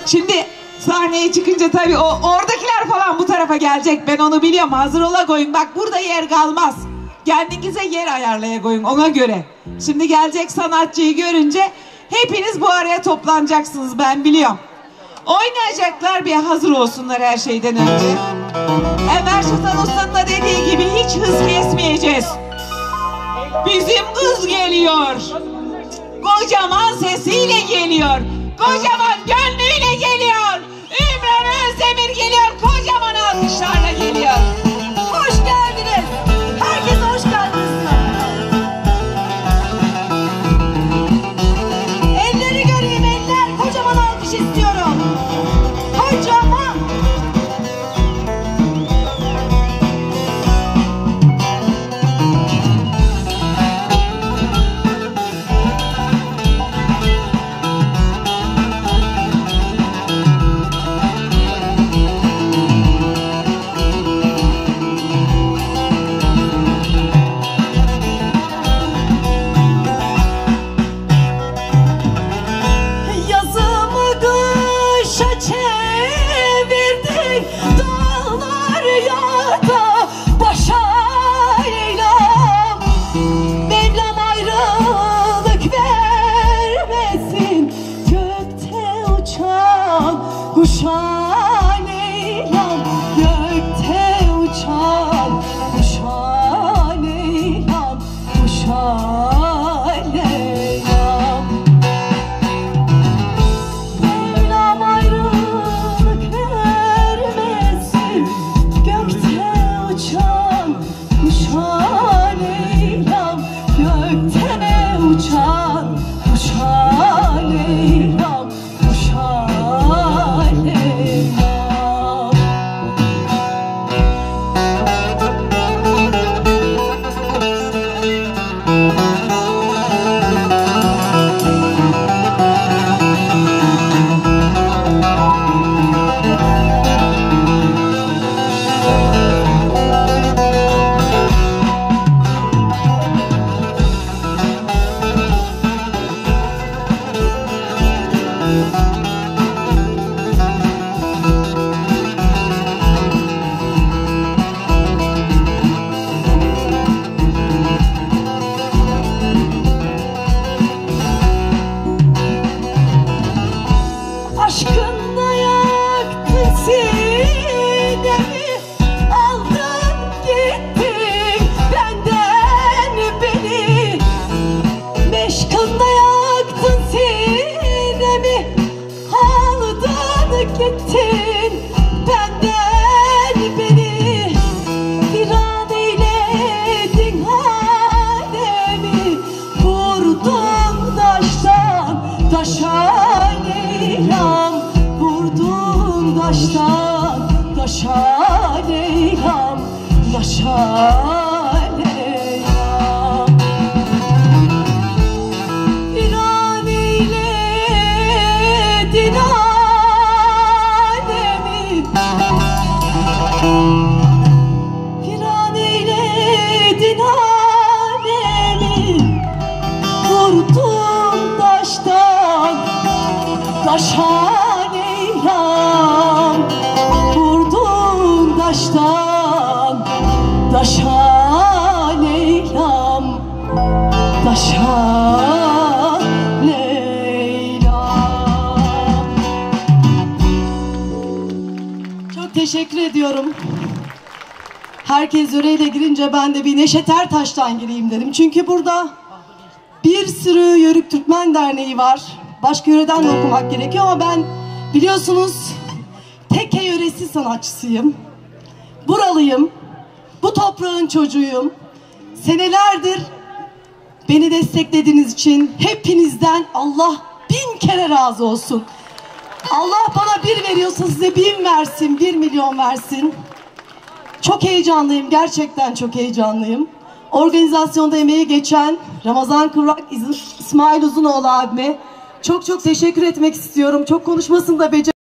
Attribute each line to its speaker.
Speaker 1: Şimdi sahneye çıkınca tabii oradakiler falan bu tarafa gelecek. Ben onu biliyorum. Hazır ola koyun. Bak burada yer kalmaz. Kendinize yer ayarlaya koyun ona göre. Şimdi gelecek sanatçıyı görünce hepiniz bu araya toplanacaksınız, ben biliyorum. Oynayacaklar, bir hazır olsunlar her şeyden önce. Enver Sultan Usta'nın da dediği gibi hiç hız kesmeyeceğiz. Bizim kız geliyor. Kocaman sesiyle geliyor. Kocaman gönlüyle geliyor. Ümran Özdemir geliyor. Kocaman alkışlarla geliyor.
Speaker 2: Hoş geldiniz. Herkese hoş geldiniz. Elleri göreyim, eller. Kocaman alkış istiyorum. Kocaman. Kuşa Leyla'm, gökte uçan kuşa Leyla'm, kuşa Leyla'm. Mevlam ayrılık vermesin, gökte uçan kuşa Leyla'm, gökte uçan kuşa Leyla'm, kuşa aşkınla yaktın sinemi, aldın gittin benden beni. Meşkınla yaktın sinemi, aldın gittin benden beni. Viran eyledin halemi, vurdun taştan taşa Leyla'm, vurdun taştan taşa Leyla'm, taşa Leyla'm. Viran eyledin alemi, viran eyledin alemi, vurdun taştan taşa Leyla'm, vurdun taştan taşa Leyla'm, taşa Leyla'm. Çok teşekkür ediyorum. Herkes yöreyle girince ben de bir Neşet Ertaş'tan gireyim dedim. Çünkü burada bir sürü Yörük Türkmen Derneği var. Başka yöreden de okumak gerekiyor ama ben biliyorsunuz Teke yöresi sanatçısıyım. Buralıyım. Bu toprağın çocuğuyum. Senelerdir beni desteklediğiniz için hepinizden Allah 1000 kere razı olsun. Allah bana 1 veriyorsa size 1000 versin, 1 milyon versin. Çok heyecanlıyım, gerçekten çok heyecanlıyım. Organizasyonda emeği geçen Ramazan Kıvrak, İsmail Uzunoğlu abime çok teşekkür etmek istiyorum. Çok konuşmasını da